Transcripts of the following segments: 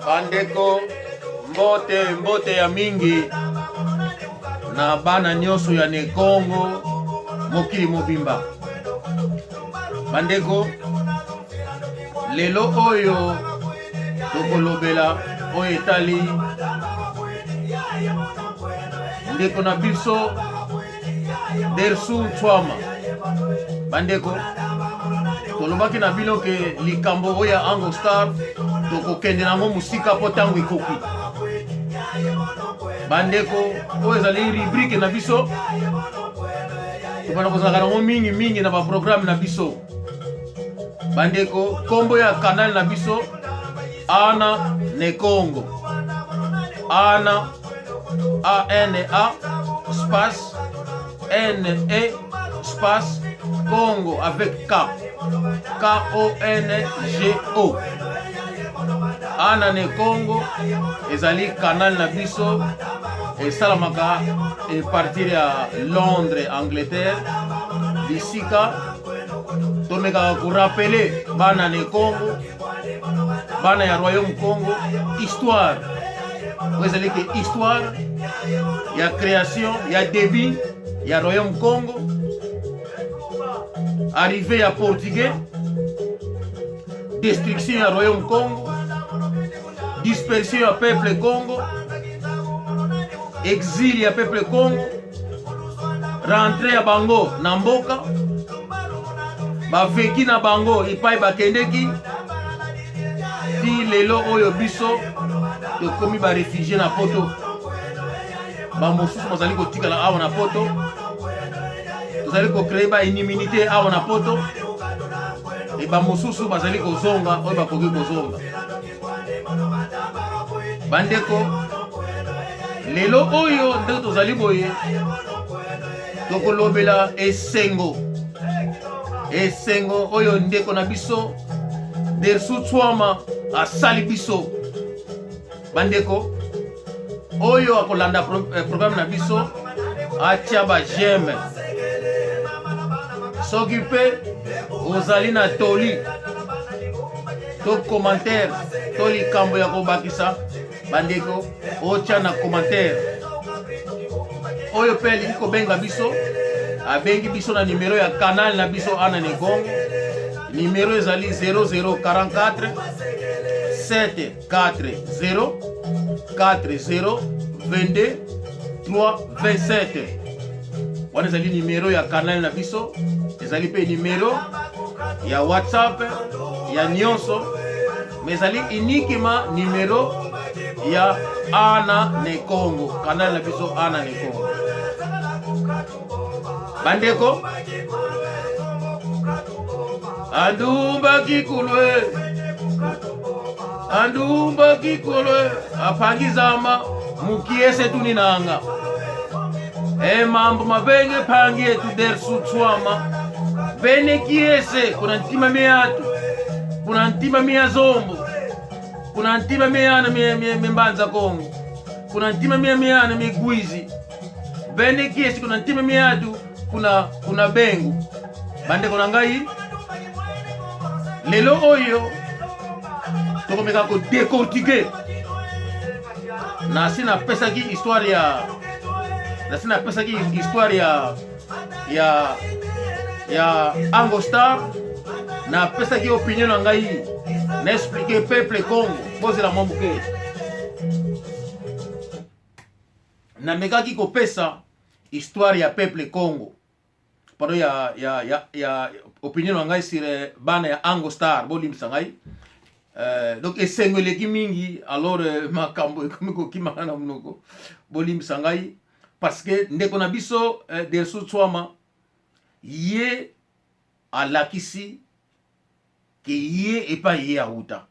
Bandeko mbote ya mingi na bana nyonso ya Nekongo mokili mobimba. Bandeko lelo oyo tokolobela oyo etali ndeko na biso Dersu Tswama. Bandeko tolobaki na bino ke likambo oyo ya Ango Star tokokende nango musika po tango ekoki. Bandeko oyo ezali rubrique na biso topana kozalaka nango mingi na baprogramme na biso. Bandeko kombo ya kanal na biso Ana Nekongo, Ana A-N-A espace N-E espace Congo avec K, K-O-N-G-O. Ana Nekongo ezali kanal na biso esalamaka e partir ya Londres, Angleterre. Bisika tomekaka korapele bana Nekongo, bana ya Royaume Congo histoire. Ezali ke histoire ya création ya début ya Royaume Congo, arrivée ya portugais, destruction ya Royaume Congo, dispersion ya peuple Congo, exil ya peuple Congo, rentrée ya bango na mboka, baveki na bango ipai bakendeki, ti lelo oyo biso tokomi ba réfugié na poto. Bamosusu bazali kotikala awa na poto, tozali kocrée ba inimunité awa na poto, e bamosusu bazali kozonga oyo bakoki kozonga. Bandeko lelo oyo ndeko tozali boye tokolobela esengo oyo ndeko na biso Dersu Tswama asali biso. Bandeko oyo akolanda programme na biso atia ba j'aime. Soki mpe ozali na toli to commentaire to likambo ya kobakisa, bandeko otia na commentaire. Oyo pe alingi kobenga biso abengi biso na numero ya kanal na biso Ana Nekongo. Numero ezali 0044 740 40 22 327. Wana ezali numero ya kanal na biso, ezali pe numero ya WhatsApp ya nyonso, mais ezali uniquement numero ya Ana Nekongo, kanal na biso Ana Nekongo. Bandeko andumba kikulwe apangizama mukiese tuninanga mambo mabenge pangi etu Dersu Tswama bene kiese. Kuna ntima meatu, kuna ntima mea zombo, kuna ntima meana membanza Kongo, kuna ntima meana megwizi bene kiese, kuna ntima meatu, kuna bengu. Bandeko na ngai lelo oyo tokomeka ko décortiquer na sina pesaki histoire ya Ango Star, na pesaki opinion na ngai na expliquer peuple Congo pose la momuke. Na mekaki ko pesa histoire ya peuple Congo pardon ya opinion na ngai sur bana ya Ango Star bolimisa ngai. Donc esengoleki mingi alors makambo ekomi kokimaka na munoko bolimisa ngai parce que ndeko na biso Dersu Tswama ye alakisi ke ye epa ye auta.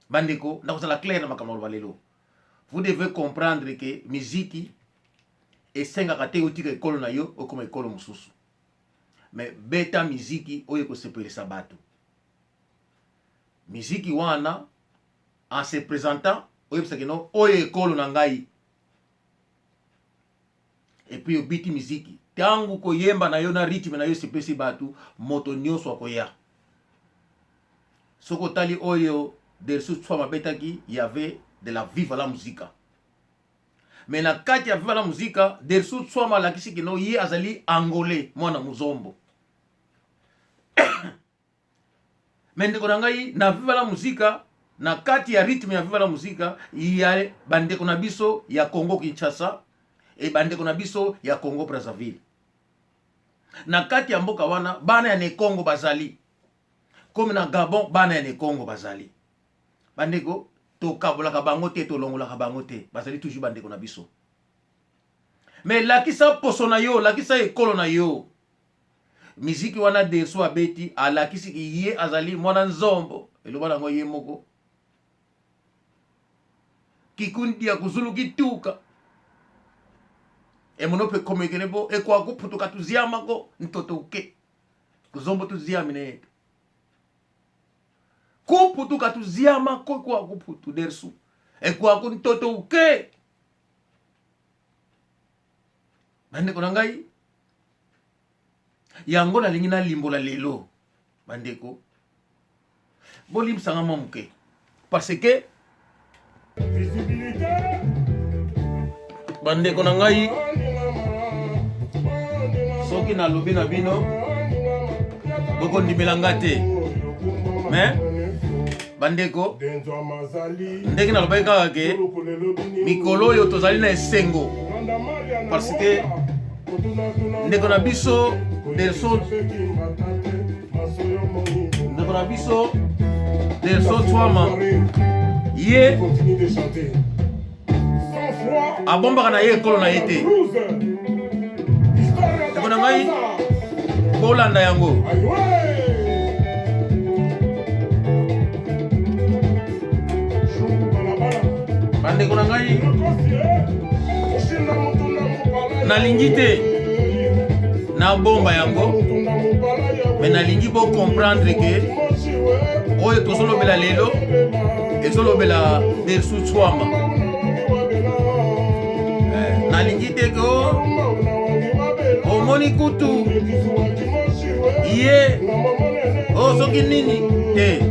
Bandeko nakozala clair na makambo na lelo. Vous devez comprendre que miziki esengaka te otika ekolo na yo okoma ekolo mosusu, mais beta miziki oyo ekosepelisa bato. Miziki wana en se présentant oyebisaki no oyo ekolo na ngai, et puis obiti miziki tangu koyemba na yo na rythme na yo sepesi batu moto nyonso akoya. Soko tali oyo Dersu Tswama betaki, il y avait de la vive la musique. Mais na kati ya vive la musique, Dersu Tswama la kisi kino ye azali angolais, mwana muzombo. Mais ndeko na ngai na vive la musique, na kati ya rythme ya vive la musique, il y a bandeko na biso ya Congo Kinshasa et bandeko na biso ya Congo Brazzaville. Na kati ya mboka wana bana ya ne Congo bazali. Comme na Gabon bana ya ne Congo bazali. Bandeko to kabolaka bango te to longolaka bango te bazali toujours bandeko na biso. Mais lakisa poso na yo, lakisa ekolo na yo. Miziki wana Dersu abeti alakisi ki ye azali mwana nzombo eloba nango ye moko. Kikundi ya kuzulu kituka. E monope komekenebo e kwa kuputuka tuziamako ntoto uke. Kuzombo tuziamine. Kuputuka tuziamako kwa kuputu Dersu. E kwa kuntoto uke. Bandeko na ngai. Yango na lingi na limbola lelo. Bandeko. Bolim sanga mamuke. Parce que bandeko na ngai soki na lobi na bino boko ndimela te. Mais bandeko ndeki na lobi kaka ke mikolo yo tozali na esengo parce que ndeko na biso Dersu Tswama ye abombaka na ye ekolo na ye te. Ndeko na ngai bolanda yango. Bandeko na ngai nalingi te na bomba yango, mais nalingi bo comprendre que oyo tozolobela lelo ezolobela Dersu Tswama. Nalingi te ko omoni kutu ye o soki nini te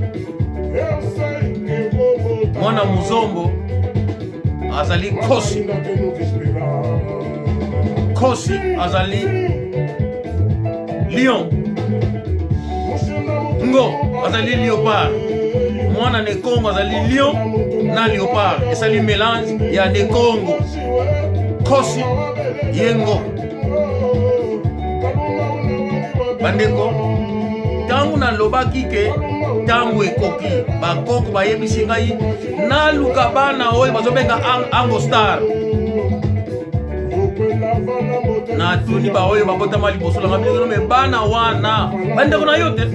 mwana muzombo azali kosi. Kosi azali lion. Ngo azali léopard. Mwana ne Congo azali lion na léopard. Ezali mélange ya de Congo. Kosi yengo. Bandeko tangu na lobaki ke tangu ekoki bakoko bayebisi ngai naluka bana oyo bazobenga Ango Star. Na tuni ba oyo babotama liboso langa biloko me bana wana bandeko na yo te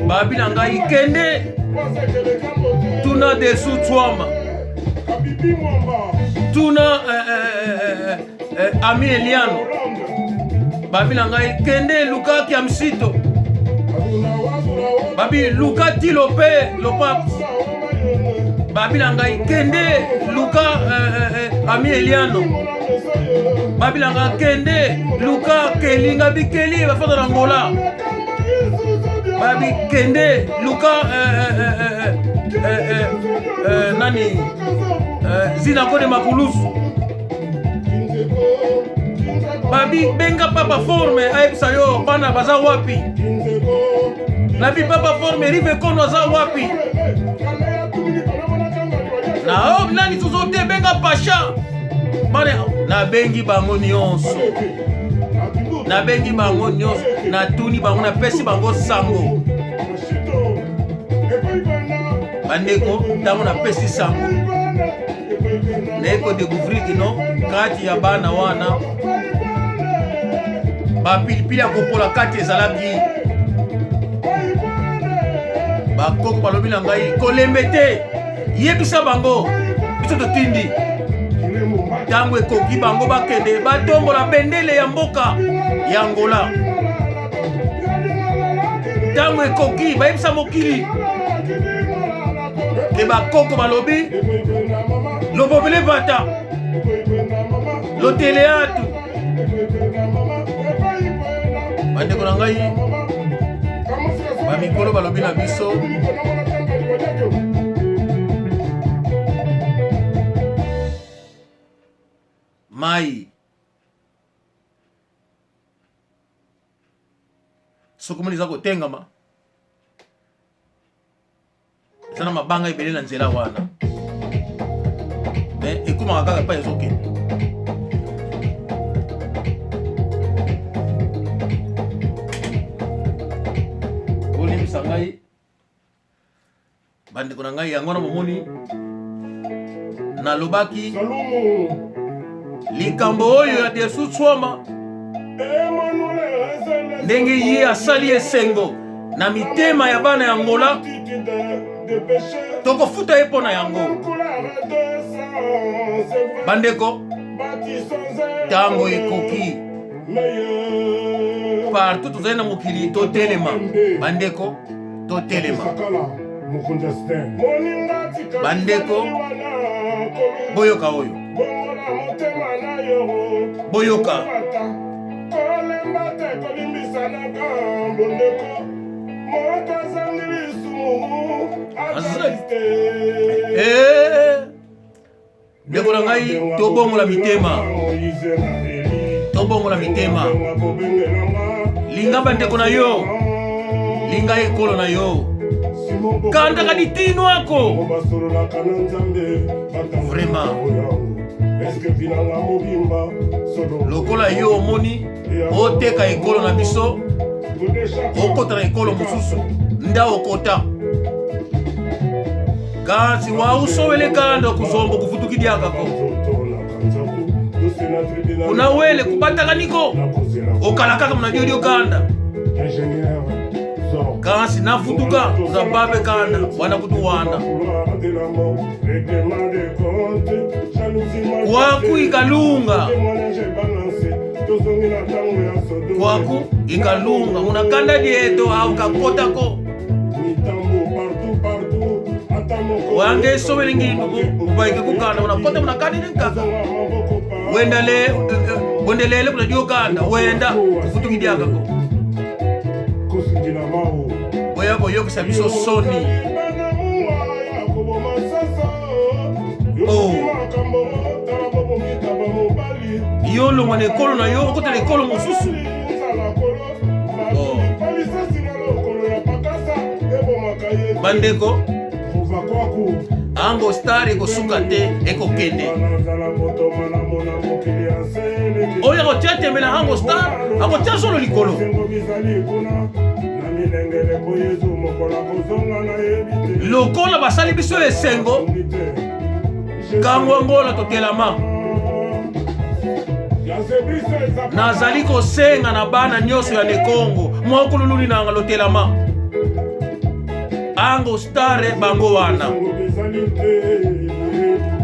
babila ngai kende tuna Dersu Tswama tuna Ami Eliano babila ngai kende luka kia msito babi luka tilope lopa babila ngai kende luka Ami Eliano babila ngai kende luka kelinga bikeli bafata na Angola babi kende luka nani zina kode mapulusu babi benga papa forme aepsa yo bana baza wapi nabi papa forme rive kono aza wapi na nani tuzote benga pasha bana na bengi bango nyonso na tuni bango na pesi bango sango bandeko tango na pesi sango neko découvrir kino kati ya bana wana bapilipili ya kopola kati ezalaki bakoko balobi na ngai kolembe te yebisa bango biso totindi tango ekoki bango bakende batombola bendele ya mboka ya Angola tango ekoki bayebisa mokili ke bakoko balobi lobobele bata lotele atu bandeko na ngai Bamikolo balobi na biso mai soki moni eza kotengama eza na mabanga ebele na nzela wana me ekomaka kaka epai ezokende. Olimisa ngai bandeko na ngai yango na momoni nalobaki likambo oyo ya Desu Tswama ndenge ye asali esengo na mitema ya bana ya Angola tokofuta ye mpo na yango. Bandeko ntango ekoki partout tozali na mokili totelema. Bandeko totelema. Bandeko boyoka oyo boyoka ndeko na ngai tobongola mitema, tobongola mitema. Linga bandeko na yo, linga ekolo na yo, kandaka litino ako vraiment. Lokola yo omoni oteka ekolo na biso okota na ekolo mosusu nda okota kasi wausowele kanda kuzombo kufutukidiakako kuna wele kubataka niko okalakaka mnadiodio kanda kasi nafutuka uzababe kanda wana kutu wana kwaku ikalunga kwaku ikalunga unakanda dieto au kakotako wange sobele ngino ubaike kukanda unakota unakandi nkaka wendelele kuna dio kanda wenda kufutukidiakako oya boyokisa biso soni. Oh yo longwa na ekolo na yo okota na ekolo mosusu. Oh bandeko Ango Star ekosuka te ekokende oyo akotia tembe na Ango Star akotia solo likolo lokola basali biso esengo kango Angola totelama. Nazali kosenga na bana nyonso ya Lekongo mwakululuni nanga lotelama Ango Star bango wana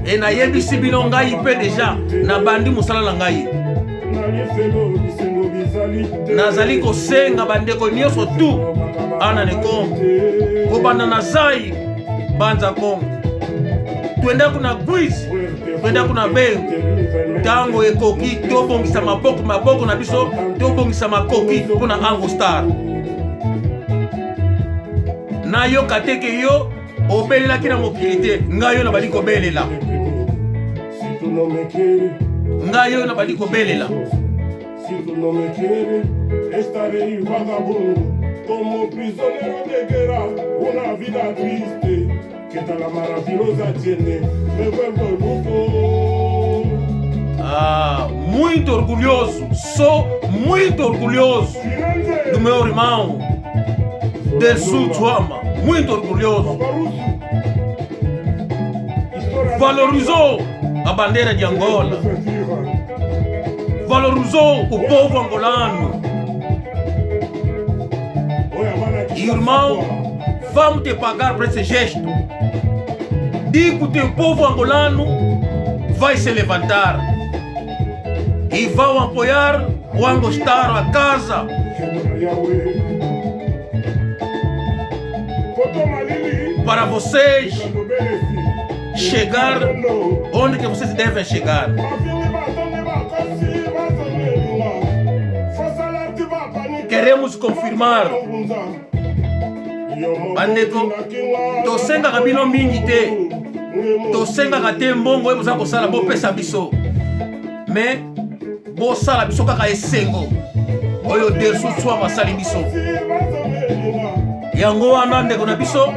e na yebisi bino ngai pe deja na bandi musala na ngai nazali kosenga bandeko nyonso tu ana Lekongo kobanda na Zai banza Kongo twenda kuna Guiz twenda kuna Bengo tango ekoki tobongisa maboko na biso tobongisa makoki mpona Ango Star. Na yo kateke yo obelelaki na mokili te ngai yo na bali kobelela ngai yo na bali kobelela como prisionero de guerra, una vida triste, que tal la maravillosa tiene, me vuelvo loco. Ah, muito orgulhoso, sou muito orgulhoso do meu irmão Desu Tswama, muito orgulhoso. Valorizou a bandeira de Angola, valorizou o povo angolano. Irmão, vamos te pagar por esse gesto. Digo que o povo angolano vai se levantar e vão apoiar o Ango Star a casa. Para vocês chegar onde que vocês devem chegar. Queremos confirmar bandeko tosengaka bino mingi te, tosengaka te mbongo oyo boza kosala bopesa biso, mais bosala biso kaka esengo oyo Dersu Tswama asali biso. Yango wana ndeko na biso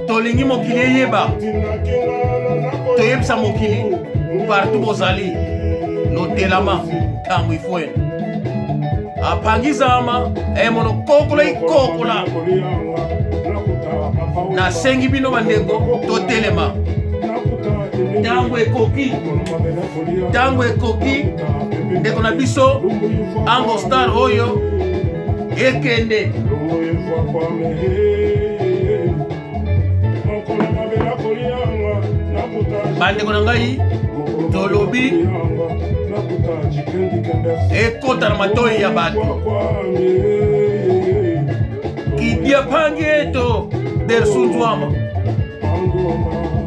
tolingi mokili eyeba, toyebisa mokili partout bozali lotelama ntango ifwene apangizama mono kokola ikokola. Nasengi bino bandeko totelema ntango ekoki, ntango ekoki ndeko na biso Ango Star oyo ekende. Bandeko na ngai tolobi ekota na matoi ya bato kidia pangi eto Dersu Tswama,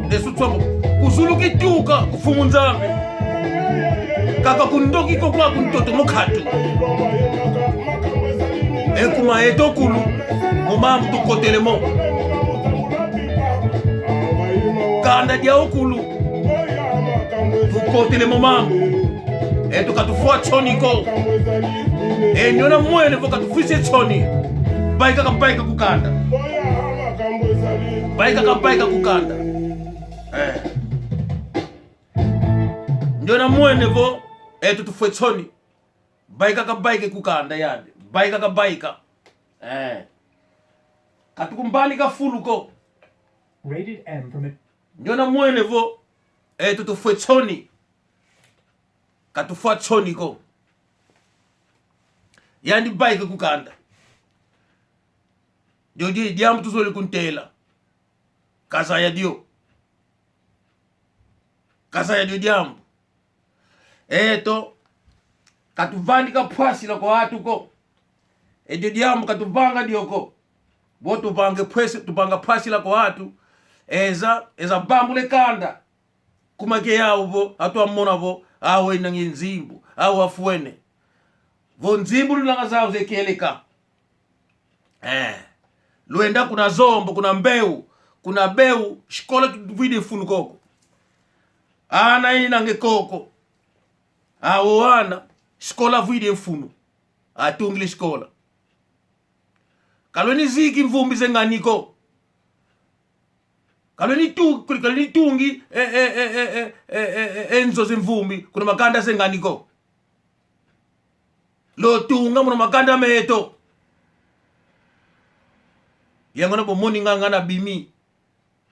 Dersu Tswama kuzulu kituka kufumu nzambe kaka kundoki kokwa kuntoto mokatu ekuma etokulu mumamu tukotelemo kanda dia okulu tukotelemo mamu tukatufua tsoniko nyona mwene vo katufise tsoni baika kukanda baika kukanda nyona mwene vo tutufue tsoni baika kukanda yande baika katukumbani kafuluko rated M from it. Nyona mwene vo tutufue tsoni katufua tsoni ko yandi baika kukanda jodi diamu tuzoli kuntela kasa ya dio diamu katuvandika pwasi la kwa watu ko edio diamu katuvanga dioko bo tupanga pwasi la kwa watu eza bambule kanda kumake yao vo hatu amona vo awe nangi nzimbu awe afuene vo nzimbu lunanga zao zekieleka luenda kuna zombo kuna beu shikola vide funu koko ana inange koko awo wana shikola vide mfunu atungli shikola kalweni ziki mvumbi zenganiko kalweni tungi enzo zemvumbi kuna makanda zenganiko lo tunga muna makanda meto yango na bomoni nganga na bimi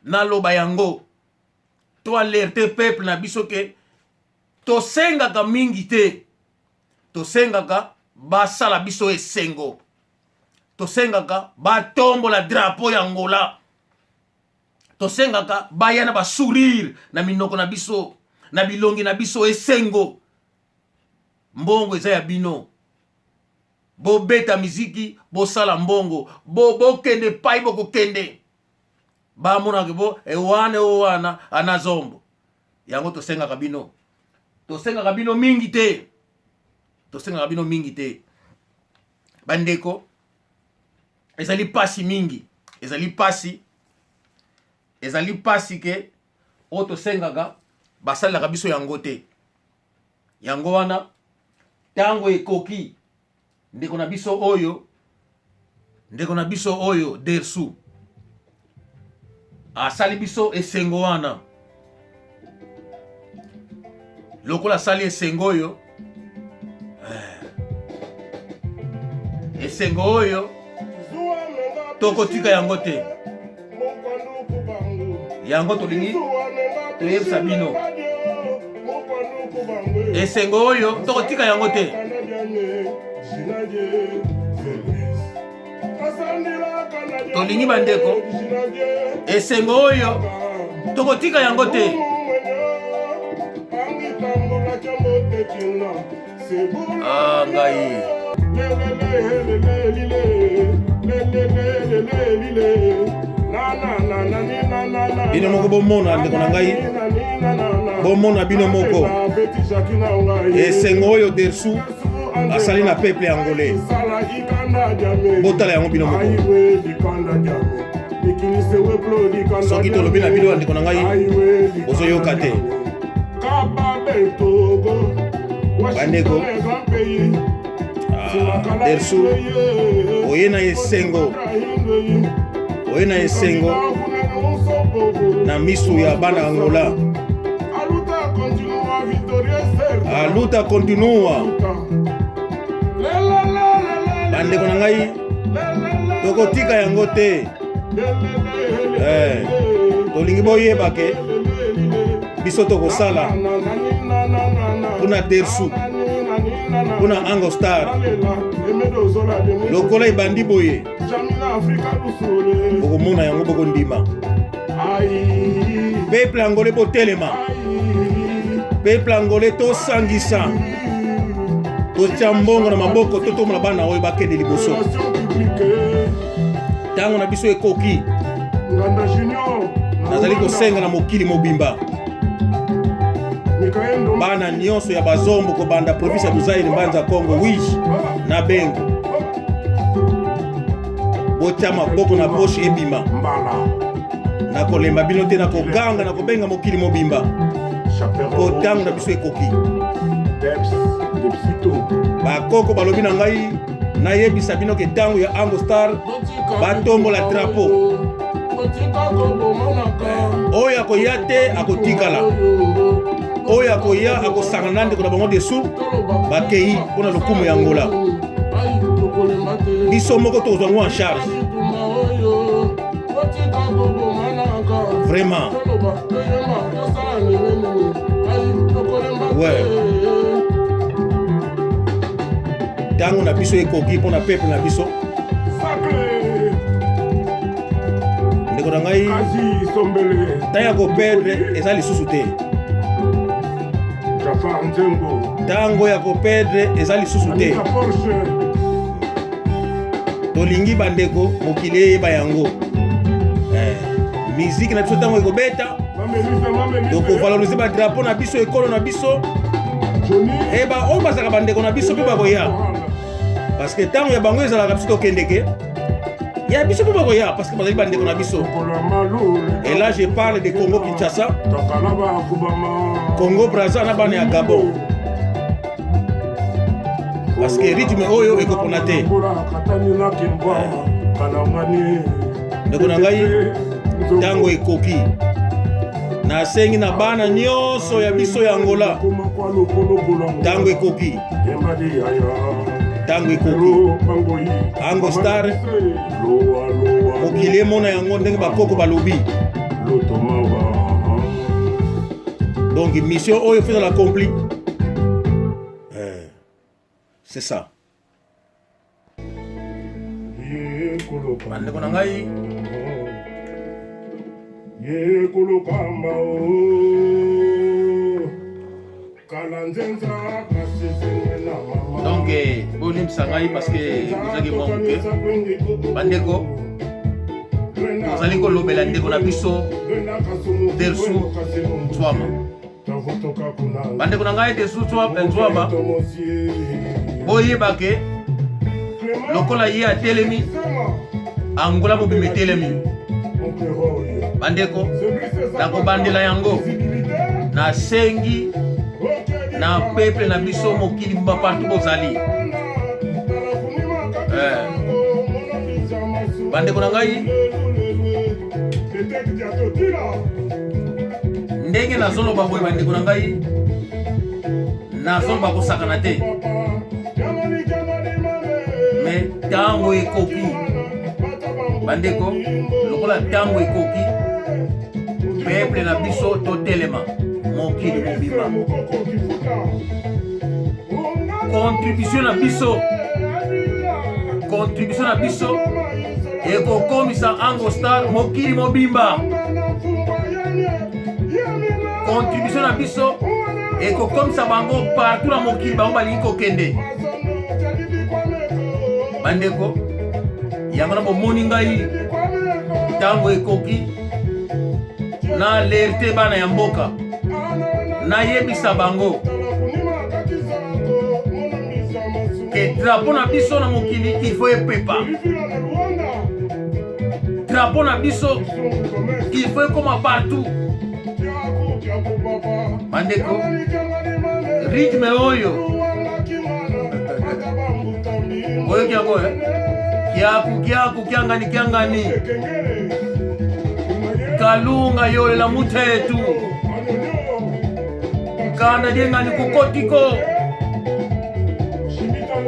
na loba yango to alerte peuple na biso ke to senga ka mingi te, to senga ka basala biso esengo, to senga ka batombo la drapeau ya Angola, to senga ka bayana ba sourire na minoko na biso na bilongi na biso esengo. Mbongo eza ya bino, bo beta miziki, bo sala mbongo, bo kende pai boko kende. Ba mona ke bo ewana anazombo. Yango to senga kabino. To senga kabino mingi te. To senga kabino mingi te. Bandeko ezali pasi mingi. Ezali pasi ke o to senga ga basala kabiso yango te. Yango wana tango ekoki ndeko na biso oyo Dersu asali biso esengo wana lokola sali esengo oyo tokotika yango te, yango tolingi toyebisa bino esengo oyo tokotika yango te. Tolingi bandeko esengo oyo tokotika yango te. Ngai bino moko bomona ndeko na ngai, bomona bino moko esengo oyo Dersu asali na peuple angolais. botala yango bino moko soki tolobi na bino bandeko na ngai bozoyoka te bandeko Dersu oye na esengo na misu ya bana Angola aluta continua bandeko na ngai tokotika yango te tolingi boyeba ke biso tokosala kuna Dersu kuna Ango Star lokola ebandi boye bokomona yango bokondima peuple angolais botelema peuple angolais tosangisa totya mbongo na maboko totomona bana oyo bakende liboso ntango na biso ekoki nazali kosenga na mokili mobimba bana nyonso ya bazombo kobanda province ya Luzaire mbanza Kongo wish na bengo botya maboko na poche ebima na kolemba bino te na koganga na kobenga mokili mobimba po ntango na biso ekoki bakoko balobi na ngai nayebisa bino ke ntango ya Ango Star batombola drapeau oyo akoya te akotikala oyo akoya akosangana ndeko na bango desu bakei mpona lokumu ya Angola biso moko tozwa yango en charge vraiment ouais ntango na biso ekoki mpona peuple na biso ndeko na ngai ntango ya koperdre eza lisusu te ntango ya koperdre eza lisusu te tolingi bandeko mokili eyeba yango miziki na biso ntango ekobeta tokovalorize badrapo na biso ekolo na biso eba oyo bazalaka bandeko na biso mpe bakoya parce que ntango ya bango ezalaka biso tokendeke ya biso mpe bakoya parce que bazali bandeko na biso et là je parle de Congo Kinshasa Congo Brazza na bana ya Gabon parce que rythme oyo ekopona te ndeko na ngai ntango ekoki nasengi na bana nyonso ya biso ya Angola ntango ekoki Ango Star mokili emona yango ndenge bakoko balobi donc mission oyo fait l'accompli c'est ça bandeko na ngai donc bolimbisa ngai parce que ozaki mwa moke bandeko tozali kolobela ndeko na biso Dersu Tswama bandeko na ngai Dersu Tswama boyeba ke lokola ye atelemi Angola mobimba etelemi bandeko nakobandela yango nasengi na peuple na biso mokili mba partout bozali bandeko na ngai ndenge nazoloba boye bandeko na ngai nazoloba kosakana te mais ntango ekoki bandeko lokola ntango ekoki peuple na biso totelema mokili mobimba contribution na biso ekokomisa Ango Star mokili mobimba contribution na biso ekokomisa bango partout na mokili bango balingi kokende bandeko yango na bomoni ngai ntango ekoki na alerte bana ya mboka nayebisa bango ke drapeau na biso na mokili il faut epepa. Drapeau na biso il faut ekoma partout. Bandeko, rythme oyo oyo kiango kiaku kiangani kalunga yolela mutetu kana diengani kukotiko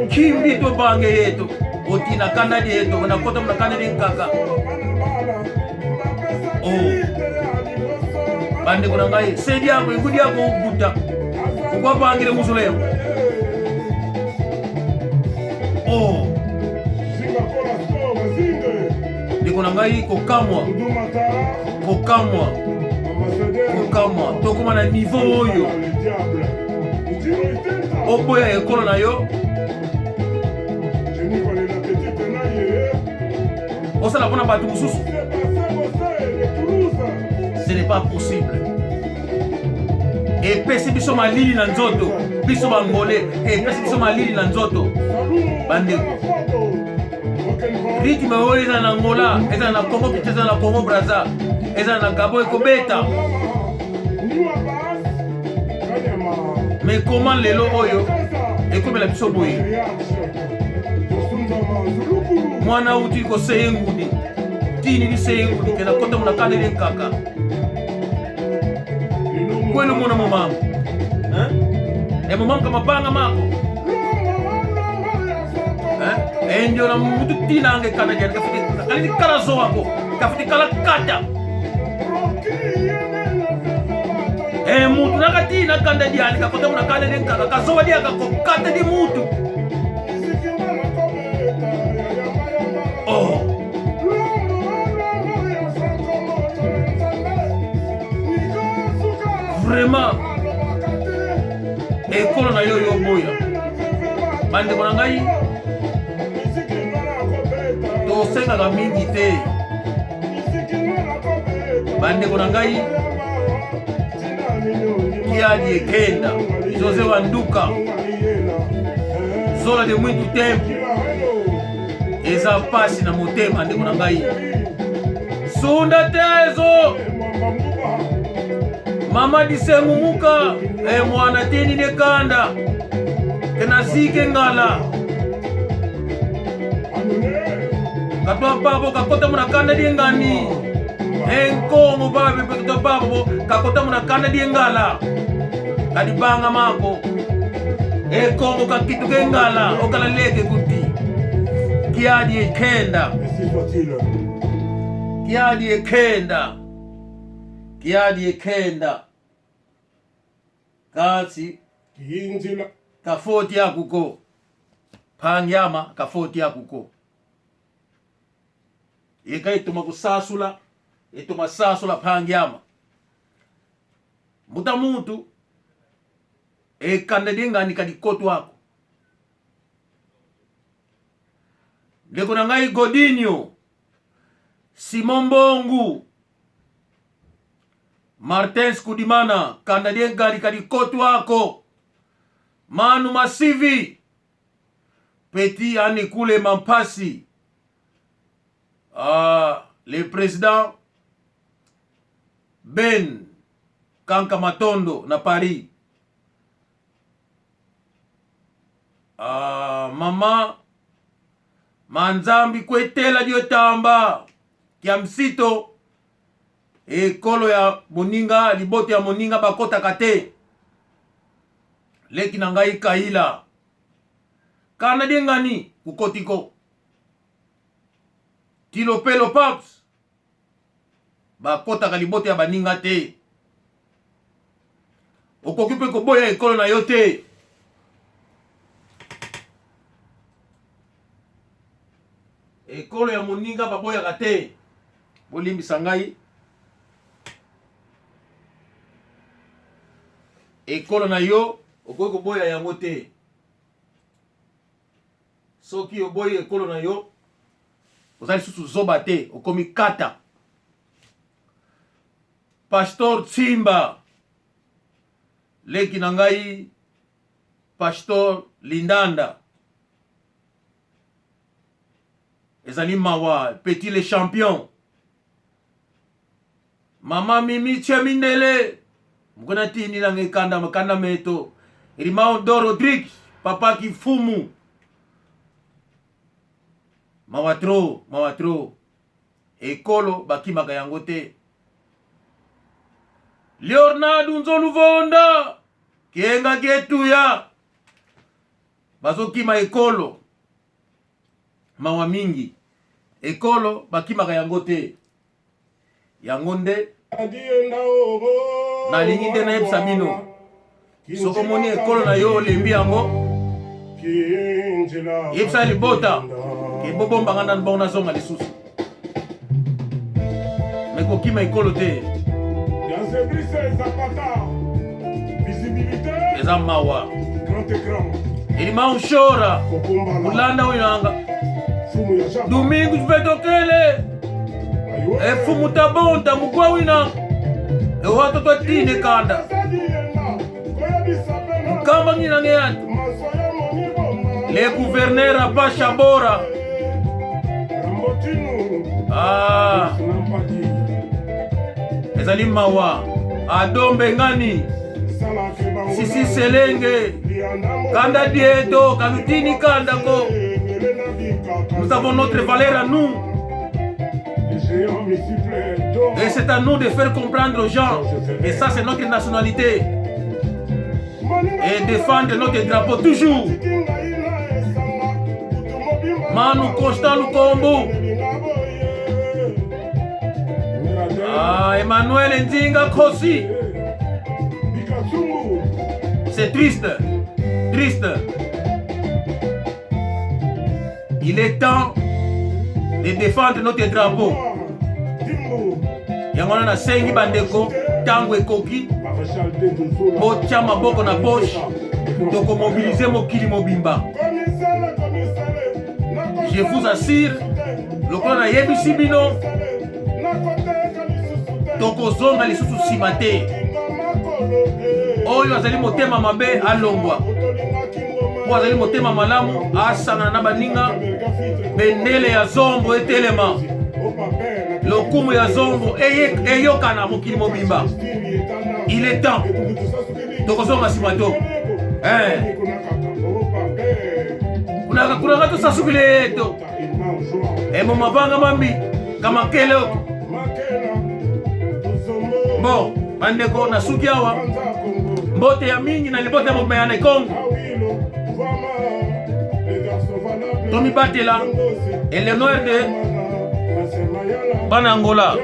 kimbi to bange yetu otina kanda yetu na kota mna kanda kaka. Oh bande kuna ngai sedi yako ingudi yako ukuta kwa bangile musuleo. Oh ndiko na ngai kokamwa tokoma na niveau oyo oboya ekolo na yo osala mpona bato mosusu. Ce n'est pas possible. Epesi biso malili na nzoto biso bangole epesi biso malili na nzoto bandeko. Rythme oyo eza na Angola, eza na Congo Kinshasa, na Congo Brazza, eza na Gabon ekobeta. Mais comment lelo oyo ekobela biso boye mwana uti koseye ngudi tini liseye ngudi kena kota muna kandele kaka kwenu mwana mama mama kama banga mako ndio na mtu tina ange kana jana kafiti kala zo wako kafiti kala kata mutu nakatina kanda diani kakota muna kandele kaka kazowa dia kakokata di mutu. Oh vraiment ekolo na yo boya bandeko na ngai tosengaka mingi te bandeko na ngai. Kiadi ekenda Jose Wanduka zola de mwitu tempo eza pasi na motema ndeko na ngai sunda tezo mama disengumuka mwana teni nekanda kena zike ngala katwa babo kakota muna kanda diengani enkongo babe katwa babo kakota muna kanda diengala kadibanga mako enkongo kakitu kengala okala leke kuti kiadi ekenda kiadi ekenda kasi kiyinjila kafoti yakuko pangyama kafoti yakuko eka ituma kusasula ituma sasula pangyama muta muntu ekandedingani kadikotu wako ndeko na ngai Godinho Simon Mbongu Martin Skudimana kandadien gari kadikotu wako Manu Masivi Petit Anikule Mampasi le président Ben Kanka Matondo na Paris mama Manzambi kwetela diotamba kia msito ekolo ya moninga libote ya moninga bakota kate leki na ngai kaila kana dengani kukotiko tilo pelo paps bakota kalibote ya baninga te okokipe koboya ekolo na yo te ekolo ya moninga baboya kate bolimbisa ngai ekolo na yo okoki koboya yango te soki oboyi ekolo na yo ozali susu zoba te okomi kata Pastor Tsimba leki na ngai Pastor Lindanda ezali mawa Petit le champion mama Mimi Tchemindele mukona tini na ngekanda makanda meto Elimao Do Rodrigues papa Kifumu mawatro ekolo bakimaka yango te Leonardo Nzoluvonda kienga ketuya bazokima ekolo mawa mingi ekolo bakimaka yango te yango nde nalingi nde nayebisa bino soko moni ekolo na yo olembi yango yebisa libota ke bobombanga nanu bango nazonga lisusu mekokima ekolo te eza mawa elima ushora ulanda winanga Domingo Vetokele efumu tabonda mukwa winanga ewato twatine kanda mukamba nginange yantu le gouverneur Abacha Bora ezali mawa adombe ngani Sisi Selenge kanda dieto kalutini kanda ko nous avons notre valeur à nous et c'est à nous de faire comprendre aux gens et ça c'est notre nationalité et défendre notre drapeau toujours. Manu Constant Lukombo Emmanuel Ndinga Kosi. C'est triste. Il est temps de défendre notre drapeau. Yangona na sengi bandeko tango ekoki botia maboko na poche toko mobiliser mokili mobimba. Je vous assure lokola na yebisi bino toko zonga lisusu sima te oyo azali motema mabe alongwa oyo azali motema malamu asangana na baninga bendele ya zombo etelema lokumu ya zombo eyokana mokili mobimba. Il est temps tokozonga sima to kunaka to sasukile yeto mumavanga mambi kama kelo bon bandeko nasuki awa mbote ya mingi na libota ya mobaya na Kongo tomibatela Eleanor de bana Angola.